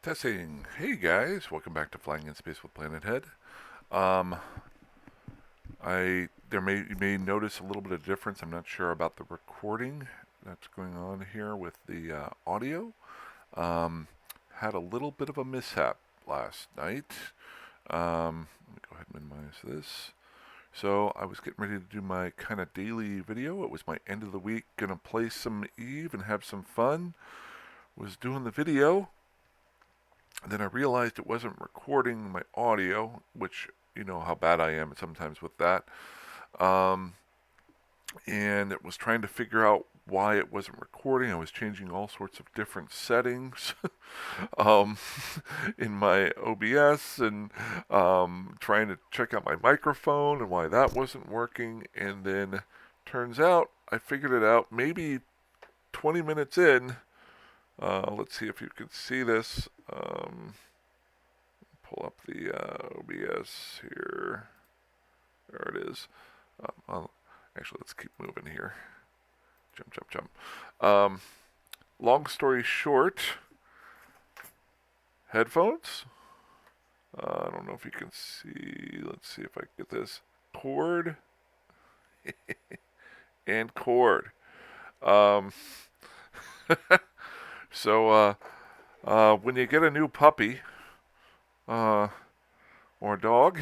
Testing. Hey guys, welcome back to Flying in Space with Planet Head. Um, you may notice a little bit of difference. I'm not sure about the recording that's going on here with the audio. Um, had a little bit of a mishap last night. Let me go ahead and minimize this. So I was getting ready to do my kind of daily video. It was my end of the week. Gonna play some Eve and have some fun. Was doing the video. And then I realized it wasn't recording my audio, which you know how bad I am sometimes with that. Um, and it was trying to figure out why it wasn't recording. I was changing all sorts of different settings um, in my OBS and trying to check out my microphone and why that wasn't working. And then turns out I figured it out maybe 20 minutes in. Let's see if you can see this. Pull up the OBS here. There it is. Actually, let's keep moving here. Jump, jump, jump. Long story short, headphones. I don't know if you can see. Let's see if I can get this. Cord and cord. Um, so when you get a new puppy uh, or a dog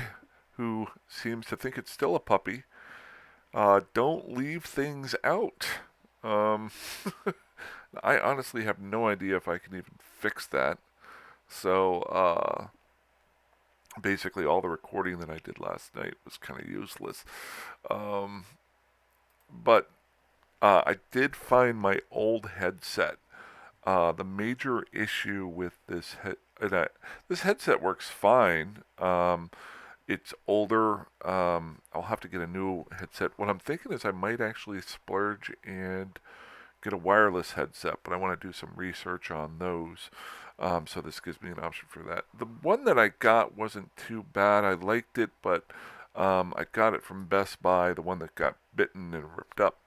who seems to think it's still a puppy, don't leave things out. Um, I honestly have no idea if I can even fix that. So basically, all the recording that I did last night was kind of useless. Um, but I did find my old headset. The major issue with this headset works fine. It's older. I'll have to get a new headset. What I'm thinking is I might actually splurge and get a wireless headset, but I want to do some research on those. So this gives me an option for that. The one that I got wasn't too bad. I liked it, but I got it from Best Buy, the one that got bitten and ripped up.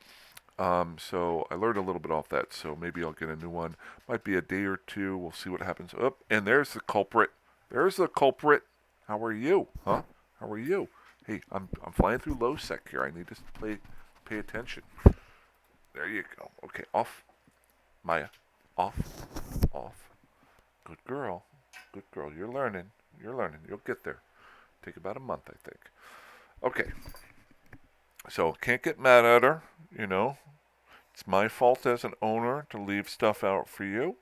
So I learned a little bit off that. So maybe I'll get a new one. Might be a day or two. We'll see what happens. Oh, and there's the culprit. There's the culprit. How are you? Huh? How are you? Hey, I'm flying through Lowsec here. I need to pay attention. There you go. Okay, off. Maya. Off. Off. Good girl. Good girl. You're learning. You're learning. You'll get there. Take about a month, I think. Okay. So can't get mad at her. You know, it's my fault as an owner to leave stuff out for you.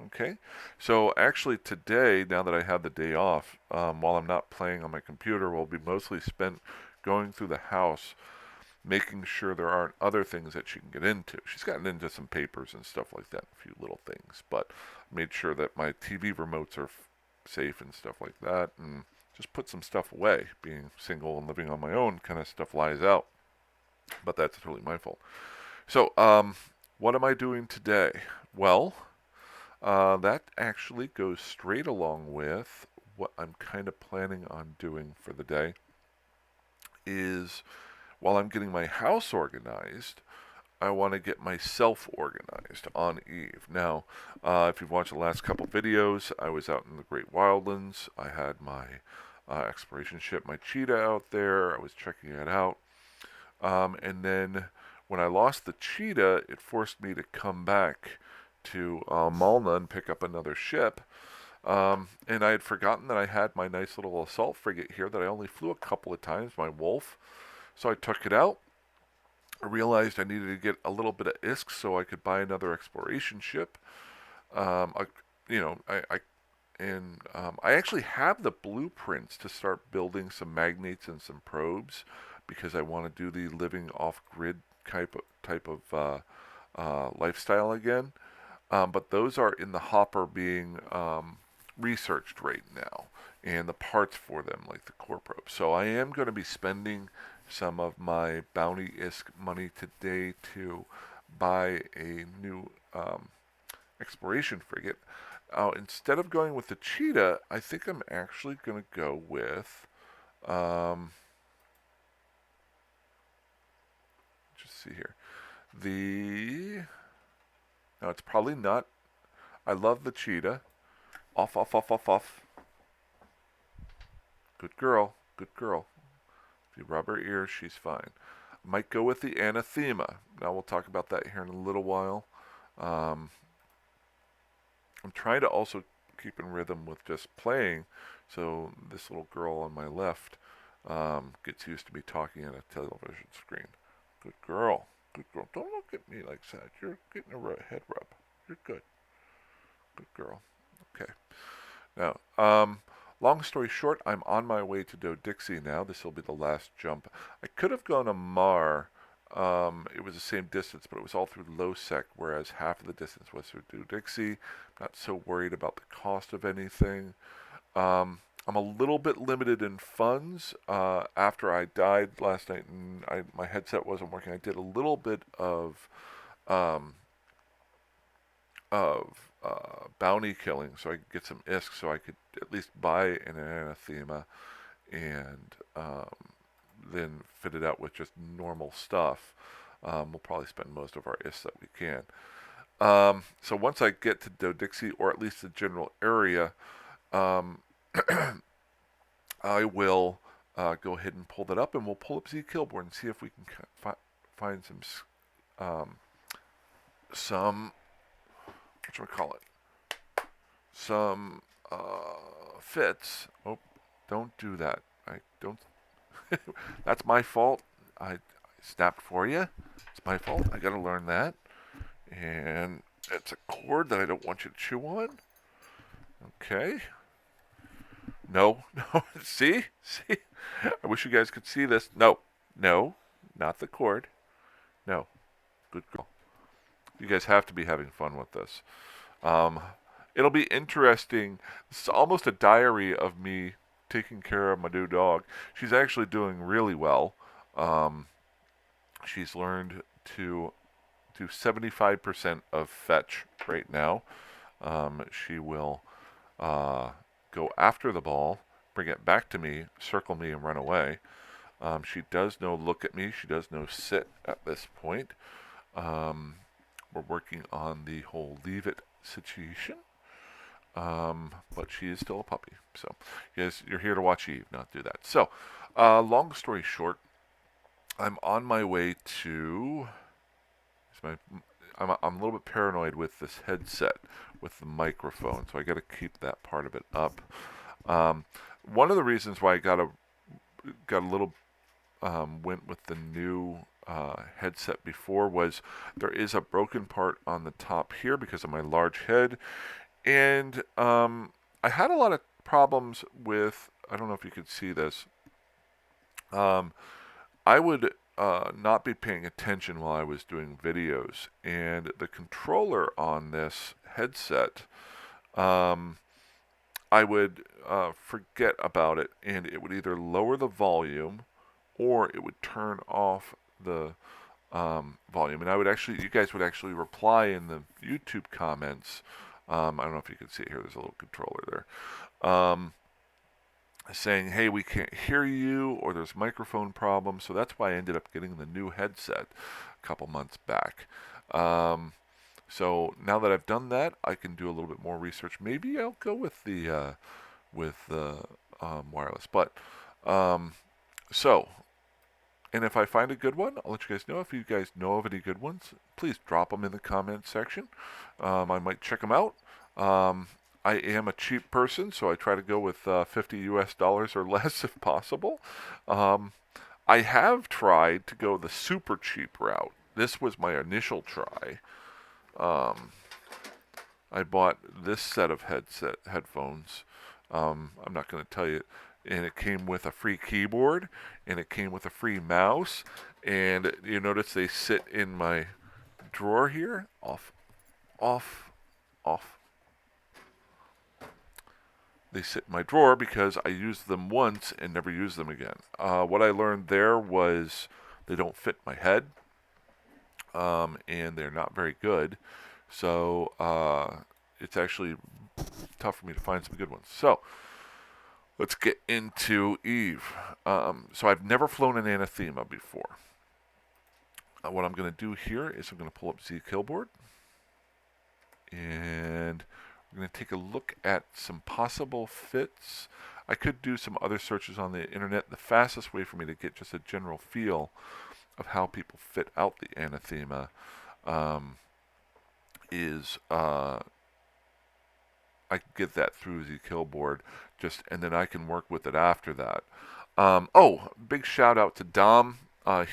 Okay. So actually today, now that I have the day off, while I'm not playing on my computer, will be mostly spent going through the house making sure there aren't other things that she can get into. She's gotten into some papers and stuff like that, a few little things, but made sure that my TV remotes are safe and stuff like that, and just put some stuff away. Being single and living on my own, kind of stuff lies out, but that's totally my fault. So, what am I doing today? Well, that actually goes straight along with what I'm kind of planning on doing for the day. Is while I'm getting my house organized, I want to get myself organized on Eve. Now, if you've watched the last couple videos, I was out in the Great Wildlands. I had my exploration ship, my Cheetah, out there. I was checking it out. And then when I lost the Cheetah, it forced me to come back to Malna and pick up another ship. And I had forgotten that I had my nice little assault frigate here that I only flew a couple of times, my Wolf. So I took it out. I realized I needed to get a little bit of ISK so I could buy another exploration ship. I, you know, I actually have the blueprints to start building some magnates and some probes because I want to do the living off-grid type of lifestyle again. But those are in the hopper being researched right now, and the parts for them, like the core probe. So I am going to be spending some of my bounty ISK money today to buy a new exploration frigate. Instead of going with the Cheetah, I think I'm actually going to go with. Just see here. The. Now, it's probably not. I love the Cheetah. Off, off, off, off, off. Good girl. Good girl. If you rub her ears, she's fine. Might go with the anathema. Now we'll talk about that here in a little while. I'm trying to also keep in rhythm with just playing, so this little girl on my left gets used to me talking at a television screen. Good girl. Good girl. Don't look at me like that. You're getting a head rub. You're good. Good girl. Okay. Now, long story short, I'm on my way to Do-Dixie now. This will be the last jump. I could have gone to Mar. It was the same distance, but it was all through Lowsec, whereas half of the distance was through Do-Dixie. Not so worried about the cost of anything. I'm a little bit limited in funds. After I died last night and my headset wasn't working, I did a little bit um, bounty killing so I could get some ISK so I could at least buy an anathema and then fit it out with just normal stuff. We'll probably spend most of our ISK that we can. So once I get to Do-Dixie, or at least the general area, I will go ahead and pull that up, and we'll pull up Z Killboard and see if we can find some whatchamacallit, some fits. Oh, don't do that. I don't. That's my fault. I snapped for you. It's my fault. I gotta learn that. And it's a cord that I don't want you to chew on. Okay. No, no. See? I wish you guys could see this. No, not the cord. No. Good girl. You guys have to be having fun with this. It'll be interesting. It's almost a diary of me taking care of my new dog. She's actually doing really well. She's learned to do 75% of fetch right now. She will go after the ball, bring it back to me, circle me, and run away. She does know look at me. She does know sit at this point. We're working on the whole leave it situation. But she is still a puppy. So, yes, you're here to watch Eve, not do that. So, long story short, I'm on my way to. I'm a little bit paranoid with this headset, with the microphone, so I got to keep that part of it up. One of the reasons why I got a little went with the new headset before was there is a broken part on the top here because of my large head, and I had a lot of problems with. I don't know if you could see this. I would not be paying attention while I was doing videos, and the controller on this headset, I would forget about it, and it would either lower the volume or it would turn off the volume. And you guys would actually reply in the YouTube comments. I don't know if you can see it here. There's a little controller there. Saying, hey, we can't hear you, or there's microphone problems. So that's why I ended up getting the new headset a couple months back. So now that I've done that, I can do a little bit more research. Maybe I'll go with the wireless. But and if I find a good one, I'll let you guys know. If you guys know of any good ones, please drop them in the comments section. I might check them out. I am a cheap person, so I try to go with $50 US or less if possible. I have tried to go the super cheap route. This was my initial try. I bought this set of headphones. I'm not going to tell you. And it came with a free keyboard, and it came with a free mouse. And you notice they sit in my drawer here. Off. They sit in my drawer because I used them once and never used them again. What I learned there was they don't fit my head, and they're not very good. So it's actually tough for me to find some good ones. So let's get into Eve. So I've never flown an anathema before. What I'm going to do here is I'm going to pull up Z Killboard, and We're going to take a look at some possible fits. I could do some other searches on the internet. The fastest way for me to get just a general feel of how people fit out the anathema um, is I can get that through the Killboard, and then I can work with it after that. Big shout out to Dom.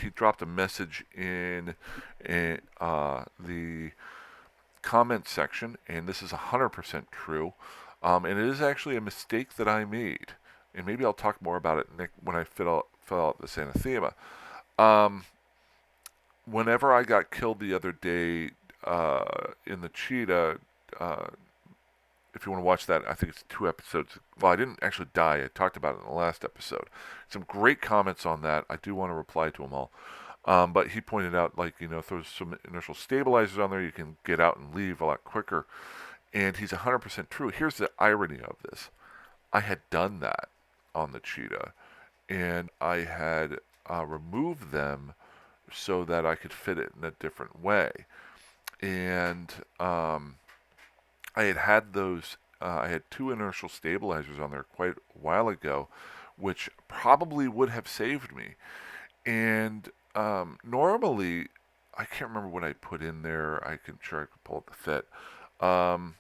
He dropped a message in the comment section, and this is 100% true. And it is actually a mistake that I made, and maybe I'll talk more about it when I fill out this anathema. Um, Whenever I got killed the other day in the cheetah, uh, if you want to watch that, I think it's 2 episodes. Well, I didn't actually die. I talked about it in the last episode. Some great comments on that. I do want to reply to them all. But he pointed out, like, if there's some inertial stabilizers on there, you can get out and leave a lot quicker. And he's 100% true. Here's the irony of this. I had done that on the cheetah, and I had removed them so that I could fit it in a different way. And I had those. I had 2 inertial stabilizers on there quite a while ago, which probably would have saved me. And normally, I can't remember what I put in there. I could pull up the fit. Um,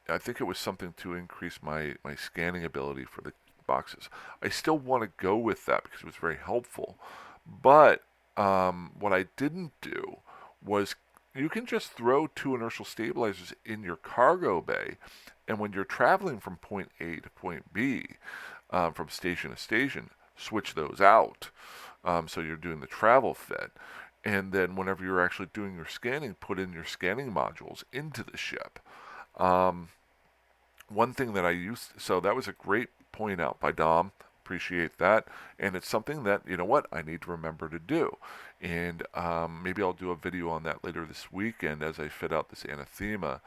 I think it was something to increase my scanning ability for the boxes. I still want to go with that because it was very helpful. But what I didn't do was you can just throw 2 inertial stabilizers in your cargo bay, and when you're traveling from point A to point B, from station to station, switch those out. So you're doing the travel fit. And then whenever you're actually doing your scanning, put in your scanning modules into the ship. Um, One thing that I used, so that was a great point out by Dom. Appreciate that. And it's something that, I need to remember to do. And maybe I'll do a video on that later this weekend as I fit out this anathema.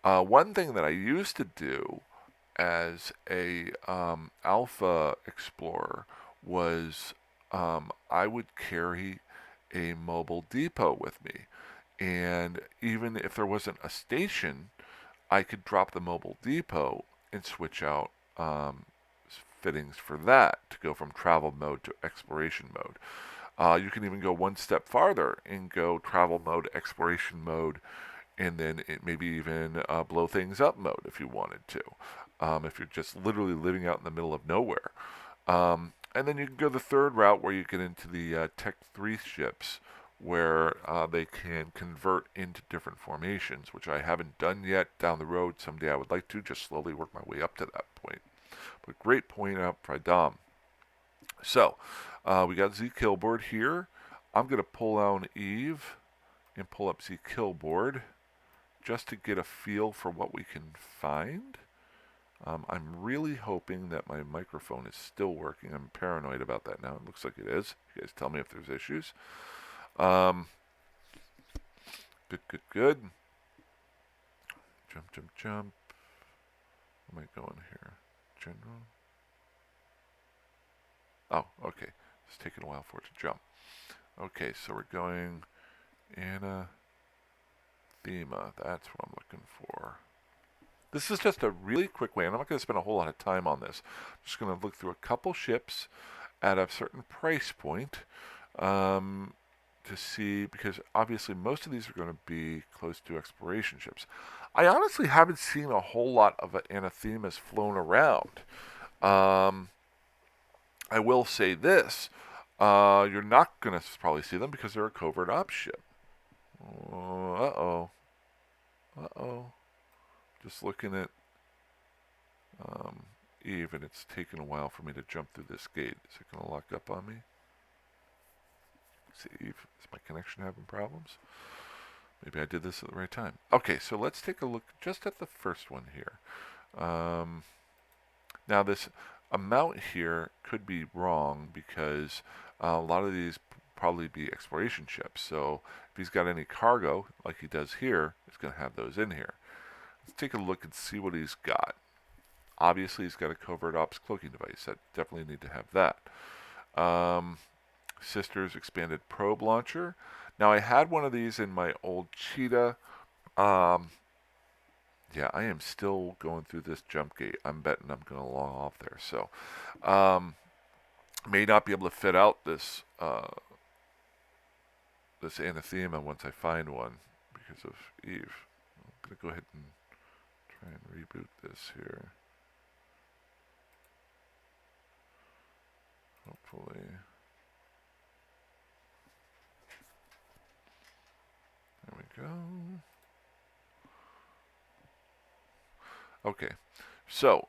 One thing that I used to do as a alpha explorer was I would carry a mobile depot with me. And even if there wasn't a station, I could drop the mobile depot and switch out fittings for that to go from travel mode to exploration mode. You can even go one step farther and go travel mode, exploration mode, and then maybe even blow things up mode if you wanted to. If you're just literally living out in the middle of nowhere. And then you can go the third route where you get into the Tech 3 ships where they can convert into different formations, which I haven't done yet. Down the road, someday I would like to just slowly work my way up to that point. But great point out by Dom. So, we got Z Killboard here. I'm going to pull out Eve and pull up Z Killboard just to get a feel for what we can find. I'm really hoping that my microphone is still working. I'm paranoid about that now. It looks like it is. You guys tell me if there's issues. Good. Jump. Where am I going here? General. Oh, okay. It's taking a while for it to jump. Okay, so we're going anathema. That's what I'm looking for. This is just a really quick way, and I'm not going to spend a whole lot of time on this. I'm just going to look through a couple ships at a certain price point to see, because obviously most of these are going to be close to exploration ships. I honestly haven't seen a whole lot of anathemas flown around. I will say this. You're not going to probably see them because they're a covert ops ship. Uh-oh. Just looking at Eve, and it's taken a while for me to jump through this gate. Is it going to lock up on me? See, Eve, is my connection having problems? Maybe I did this at the right time. Okay, so let's take a look just at the first one here. Now this amount here could be wrong because a lot of these probably be exploration ships. So if he's got any cargo, like he does here, he's going to have those in here. Let's take a look and see what he's got. Obviously, he's got a covert ops cloaking device. I definitely need to have that. Sister's expanded probe launcher. Now, I had one of these in my old Cheetah. Yeah, I am still going through this jump gate. I'm betting I'm going to long off there. So, um, may not be able to fit out this anathema once I find one because of Eve. I'm going to go ahead and try and reboot this here. Hopefully. There we go. Okay. So,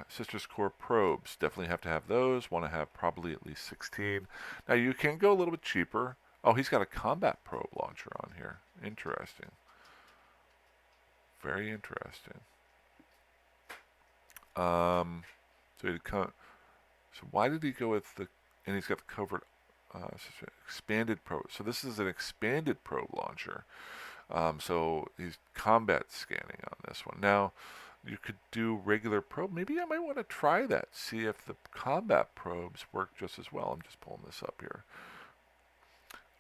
Sisters Core probes. Definitely have to have those. Want to have probably at least 16. Now, you can go a little bit cheaper. Oh, he's got a combat probe launcher on here. Interesting. Very interesting. Um, so, so why did he go with the... And he's got the covert expanded probe. So this is an expanded probe launcher. So he's combat scanning on this one. Now, you could do regular probe. Maybe I might want to try that. See if the combat probes work just as well. I'm just pulling this up here.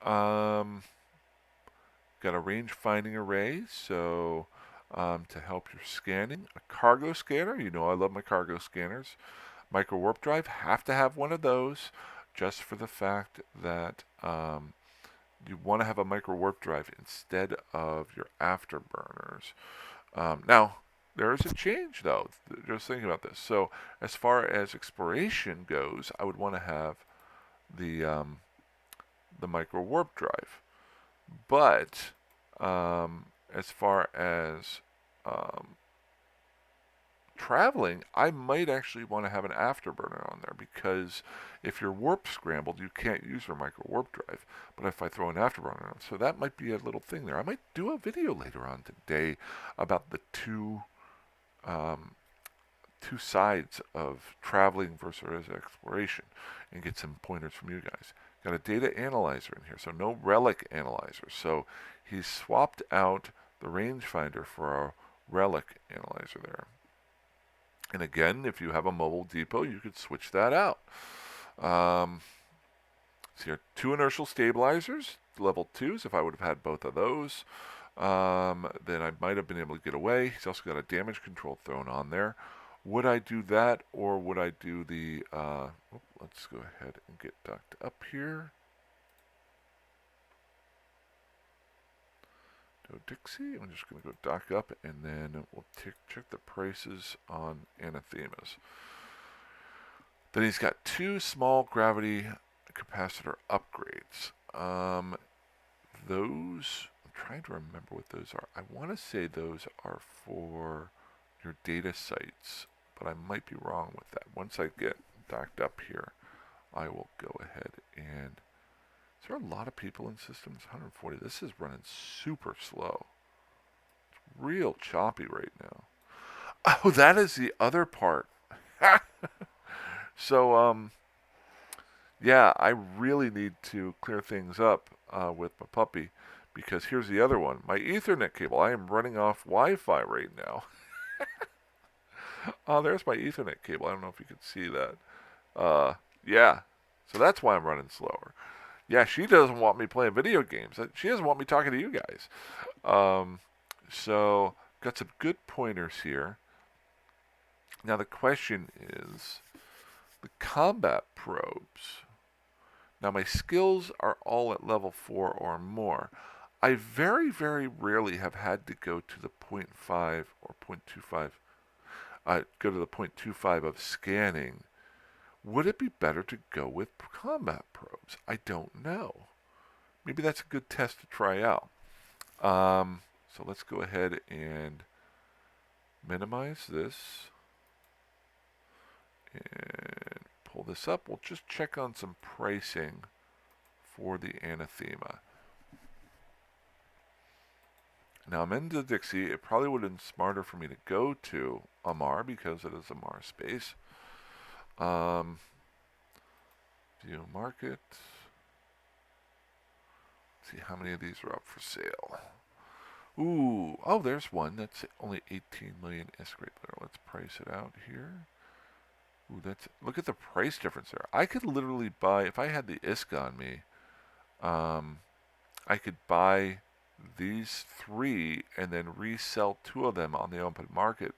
Got a range finding array, so to help your scanning. A cargo scanner. You know I love my cargo scanners. Micro warp drive. Have to have one of those, just for the fact that you want to have a micro warp drive instead of your afterburners. Now, there is a change, though. Just thinking about this. So, as far as exploration goes, I would want to have the micro warp drive. But as far as traveling, I might actually want to have an afterburner on there because if you're warp scrambled, you can't use your micro warp drive. But if I throw an afterburner on, so that might be a little thing there. I might do a video later on today about the two sides of traveling versus exploration and get some pointers from you guys. Got a data analyzer in here, so no relic analyzer. So he's swapped out the rangefinder for a relic analyzer there. And again, if you have a mobile depot, you could switch that out. So here, 2 inertial stabilizers, level 2s. If I would have had both of those, then I might have been able to get away. He's also got a damage control thrown on there. Would I do that, or would I do the... let's go ahead and get docked up here. No Dixie. I'm just going to go dock up, and then we'll check the prices on anathemas. Then he's got 2 small gravity capacitor upgrades. Those, I'm trying to remember what those are. I want to say those are for your data sites, but I might be wrong with that. Once I get docked up here, I will go ahead and... Is there a lot of people in systems? 140. This is running super slow. It's real choppy right now. Oh, that is the other part. So, yeah, I really need to clear things up with my puppy because here's the other one. My Ethernet cable. I am running off Wi-Fi right now. Oh, there's my Ethernet cable. I don't know if you can see that. Yeah. So that's why I'm running slower. Yeah, she doesn't want me playing video games. She doesn't want me talking to you guys. So, got some good pointers here. Now the question is, the combat probes. Now my skills are all at level 4 or more. I very, very rarely have had to go to the 0.5 or 0.25, go to the 0.25 of scanning. Would it be better to go with combat probes? I don't know. Maybe that's a good test to try out. So let's go ahead and minimize this and pull this up. We'll just check on some pricing for the anathema. Now I'm into Dixie. It probably would have been smarter for me to go to Amar because it is Amar space. View market. See how many of these are up for sale. Ooh, oh, there's one that's only 18 million ISK right there. Let's price it out here. Ooh, look at the price difference there. I could literally buy, if I had the ISK on me, I could buy these three and then resell two of them on the open market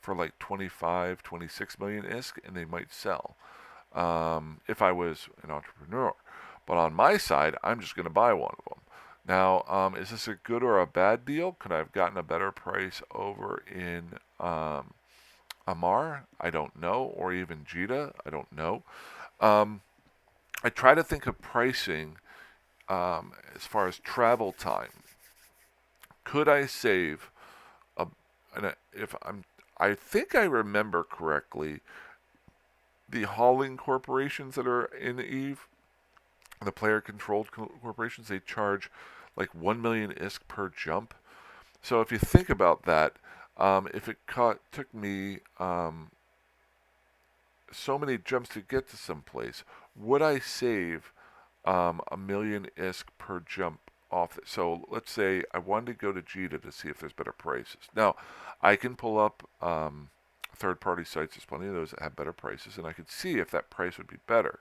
for like 25, 26 million ISK, and they might sell if I was an entrepreneur. But on my side, I'm just going to buy one of them. Now, is this a good or a bad deal? Could I have gotten a better price over in Amar? I don't know. Or even Jita? I don't know. Um, I try to think of pricing as far as travel time. Could I save a, if I think I remember correctly, the hauling corporations that are in Eve, the player controlled corporations, they charge like 1 million ISK per jump. So if you think about that, if it took me so many jumps to get to some place, would I save a million ISK per jump off? So let's say I wanted to go to Jita to see if there's better prices. Now, I can pull up third-party sites. There's plenty of those that have better prices, and I could see if that price would be better.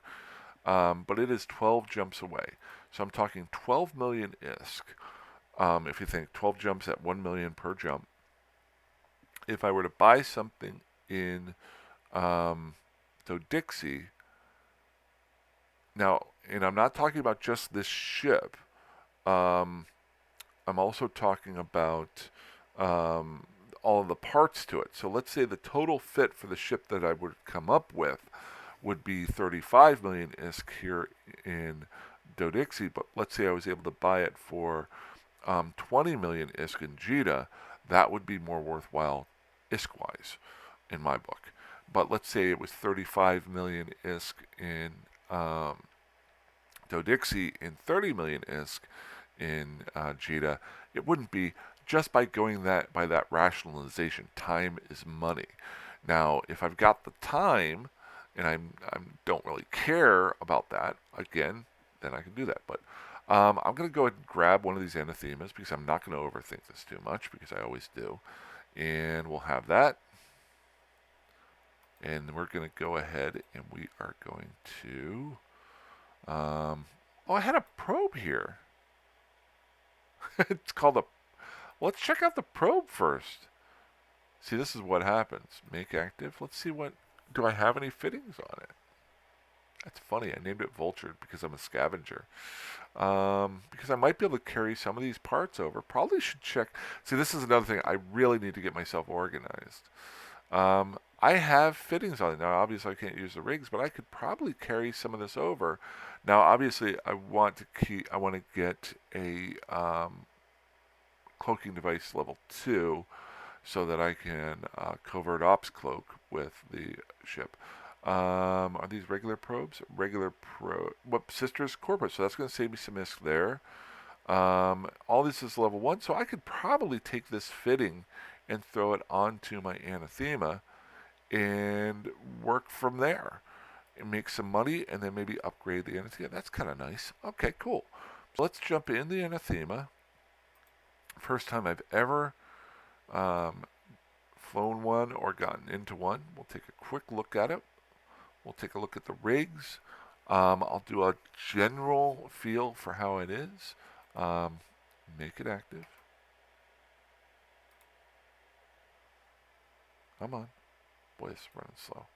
But it is 12 jumps away. So I'm talking 12 million ISK. If you think 12 jumps at 1 million per jump, if I were to buy something in Dixie, now, and I'm not talking about just this ship. I'm also talking about all of the parts to it. So let's say the total fit for the ship that I would come up with would be 35 million ISK here in Dodixie, but let's say I was able to buy it for 20 million ISK in Jita, that would be more worthwhile ISK-wise in my book. But let's say it was 35 million ISK in Dodixie and 30 million ISK in Jita. It wouldn't be just by going by that rationalization. Time is money. Now, if I've got the time and I don't really care about that, again, then I can do that. But I'm going to go ahead and grab one of these anathemas because I'm not going to overthink this too much because I always do. And we'll have that. And we're going to go ahead and we are going to... oh, I had a probe here. It's called a... Let's check out the probe first. See, this is what happens. Make active. Let's see what... Do I have any fittings on it? That's funny. I named it Vulture because I'm a scavenger. Because I might be able to carry some of these parts over. Probably should check... See, this is another thing. I really need to get myself organized. I have fittings on it. Now, obviously, I can't use the rigs, but I could probably carry some of this over. Now, obviously, I want to get a cloaking device level 2 so that I can covert ops cloak with the ship. Are these regular probes? Regular probe. What, sisters? Corporate. So that's going to save me some ISK there. All this is level 1, so I could probably take this fitting and throw it onto my anathema and work from there and make some money and then maybe upgrade the anathema. That's kind of nice. Okay, cool. So let's jump in the anathema. First time I've ever flown one or gotten into one. We'll take a quick look at it. We'll take a look at the rigs. I'll do a general feel for how it is. Make it active. Come on. Boy, it's running slow.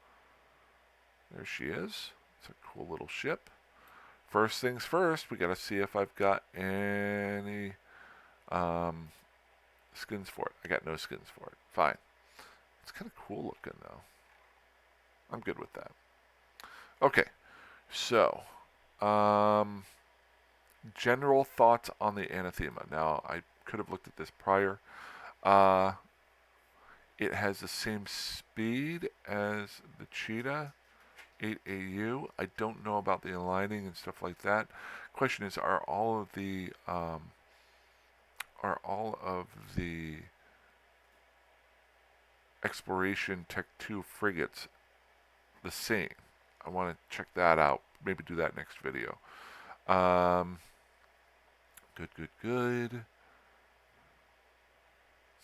There she is. It's a cool little ship. First things first, we got to see if I've got any skins for it. I got no skins for it. Fine. It's kind of cool looking, though. I'm good with that. Okay. So, general thoughts on the anathema. Now, I could have looked at this prior. It has the same speed as the Cheetah, 8 AU. I don't know about the aligning and stuff like that. Question is, are all of the Exploration Tech 2 frigates the same? I want to check that out. Maybe do that next video. Good.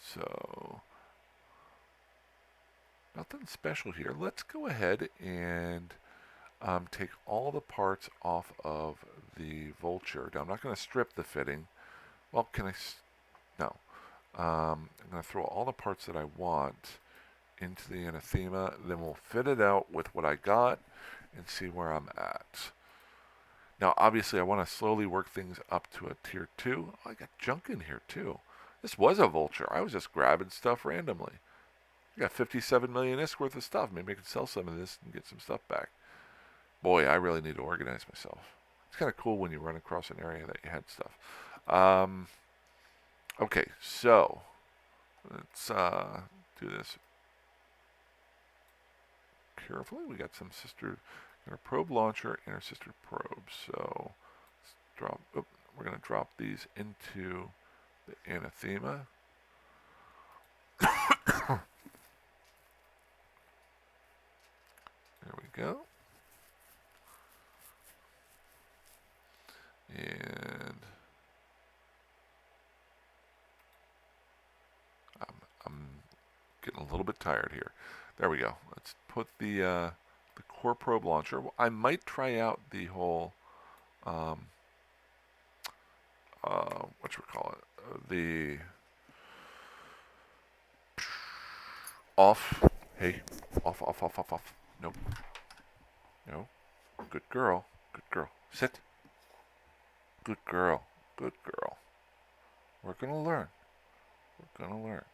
So, nothing special here. Let's go ahead and take all the parts off of the Vulture. Now, I'm not going to strip the fitting. Well, can I? No. I'm going to throw all the parts that I want into the anathema. Then we'll fit it out with what I got and see where I'm at. Now, obviously, I want to slowly work things up to a tier 2. Oh, I got junk in here, too. This was a vulture. I was just grabbing stuff randomly. I got 57 million ISK worth of stuff. Maybe I could sell some of this and get some stuff back. Boy, I really need to organize myself. It's kind of cool when you run across an area that you had stuff. Um, okay, so let's do this carefully. We got some sister, got our probe launcher and our sister probe. So let's drop. Oh, we're going to drop these into the anathema. There we go. And I'm getting a little bit tired here. There we go. Let's put the core probe launcher. I might try out the whole what you call it, the off. Hey, off. No, no. Good girl. Good girl. Sit. Good girl. Good girl. We're gonna learn. We're gonna learn.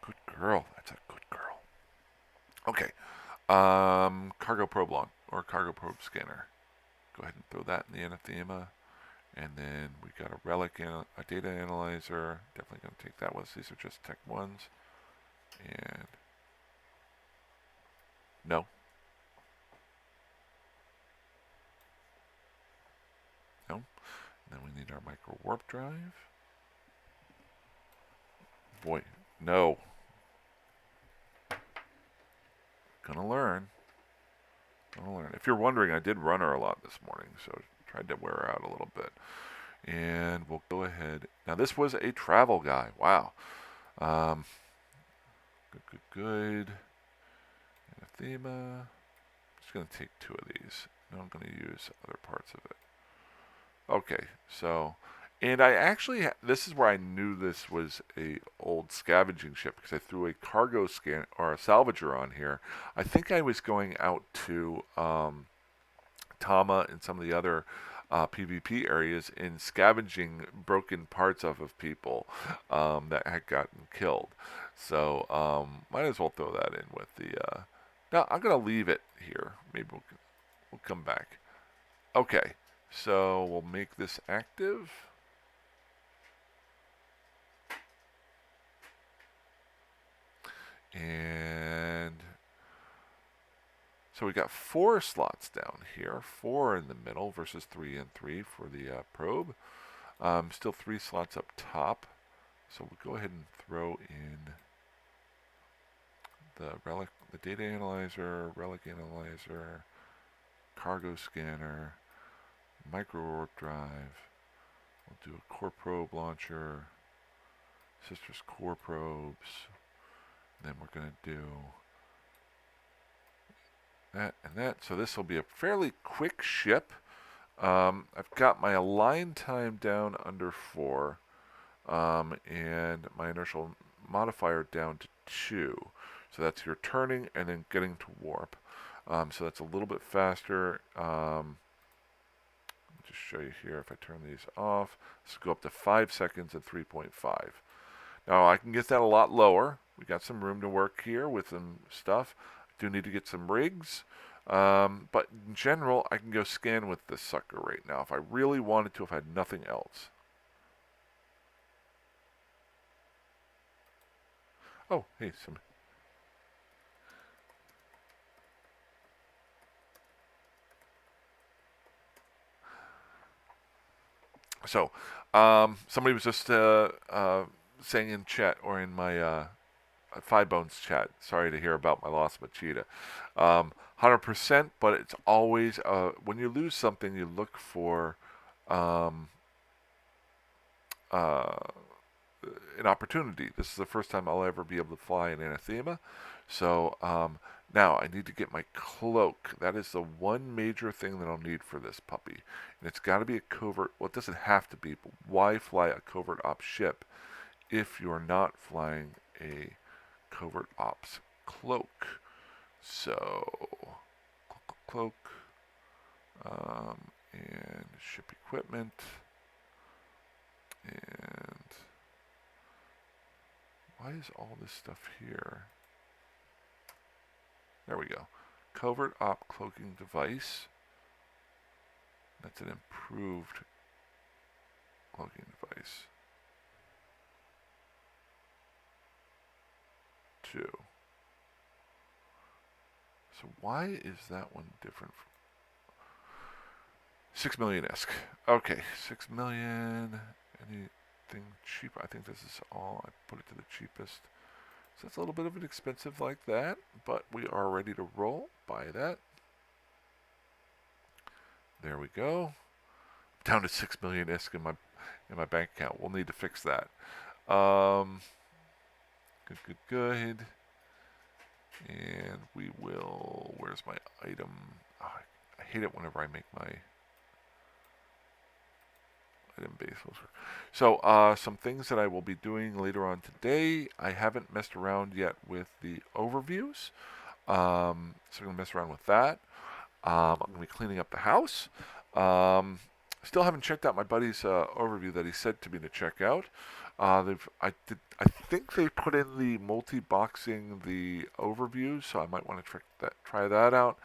Good girl. That's a good girl. Okay. Cargo probe launch or cargo probe scanner. Go ahead and throw that in the anathema. And then we got a relic and a data analyzer. Definitely going to take that one. These are just tech ones. And no. No. And then we need our micro warp drive. Boy, no. Gonna learn. Gonna learn. If you're wondering, I did run her a lot this morning, so tried to wear her out a little bit. And we'll go ahead. Now this was a travel guy. Wow. Um, good. Anathema. Just going to take 2 of these. Now I'm going to use other parts of it. Okay, so, and I actually, this is where I knew this was a old scavenging ship because I threw a cargo scan or a salvager on here. I think I was going out to Tama and some of the other PvP areas and scavenging broken parts of people that had gotten killed. So might as well throw that in with the. No, I'm gonna leave it here. Maybe we'll come back. Okay, so we'll make this active. And so we got 4 slots down here, 4 in the middle versus 3 and 3 for the probe. Still 3 slots up top. So we'll go ahead and throw in the relic, the data analyzer, relic analyzer, cargo scanner, micro warp drive. We'll do a core probe launcher, sister's core probes. Then we're going to do that and that. So this will be a fairly quick ship. I've got my align time down under 4, and my inertial modifier down to 2. So that's your turning and then getting to warp. So that's a little bit faster. Just show you here if I turn these off. Let's go up to 5 seconds and 3.5. Now I can get that a lot lower. We got some room to work here with some stuff. I do need to get some rigs. But in general, I can go scan with this sucker right now if I really wanted to, if I had nothing else. Oh, hey, some. So, somebody was just saying in chat or in my Five Bones chat. Sorry to hear about my loss of Machida. 100%, but it's always when you lose something, you look for an opportunity. This is the first time I'll ever be able to fly an anathema, so Now, I need to get my cloak. That is the one major thing that I'll need for this puppy. And it's got to be a covert, well, it doesn't have to be, but why fly a covert ops ship if you're not flying a covert ops cloak? So, cloak, and ship equipment, and why is all this stuff here? There we go. Covert op cloaking device. That's an improved cloaking device. 2. So why is that one different? 6 million-esque. Okay, 6 million. Anything cheap? I think this is all. I put it to the cheapest. So it's a little bit of an expensive like that, but we are ready to roll. Buy that. There we go. Down to 6 million-esque in my bank account. We'll need to fix that. Good. And we will. Where's my item? Oh, I hate it whenever I make my item base. So, some things that I will be doing later on today. I haven't messed around yet with the overviews. So I'm going to mess around with that. I'm going to be cleaning up the house. Still haven't checked out my buddy's overview that he said to me to check out. I think they put in the multi-boxing the overview, so I might want to try that out.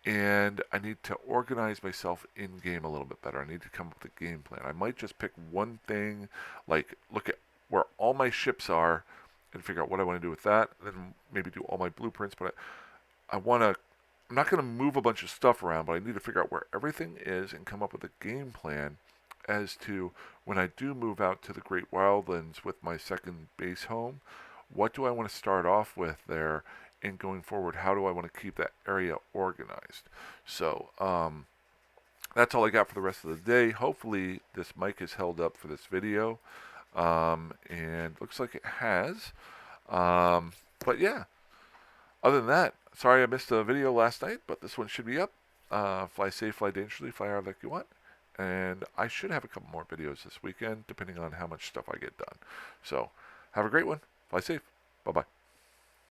And I need to organize myself in game a little bit better. I need to come up with a game plan. I might just pick one thing, like look at where all my ships are, and figure out what I want to do with that. Then maybe do all my blueprints. But I want to. I'm not going to move a bunch of stuff around, but I need to figure out where everything is and come up with a game plan as to when I do move out to the Great Wildlands with my second base home, what do I want to start off with there, and going forward, how do I want to keep that area organized? So that's all I got for the rest of the day. Hopefully this mic is held up for this video, and looks like it has. But yeah, other than that, sorry I missed a video last night, but this one should be up. Fly safe, fly dangerously, fly hard like you want. And I should have a couple more videos this weekend, depending on how much stuff I get done. So, have a great one. Fly safe. Bye-bye.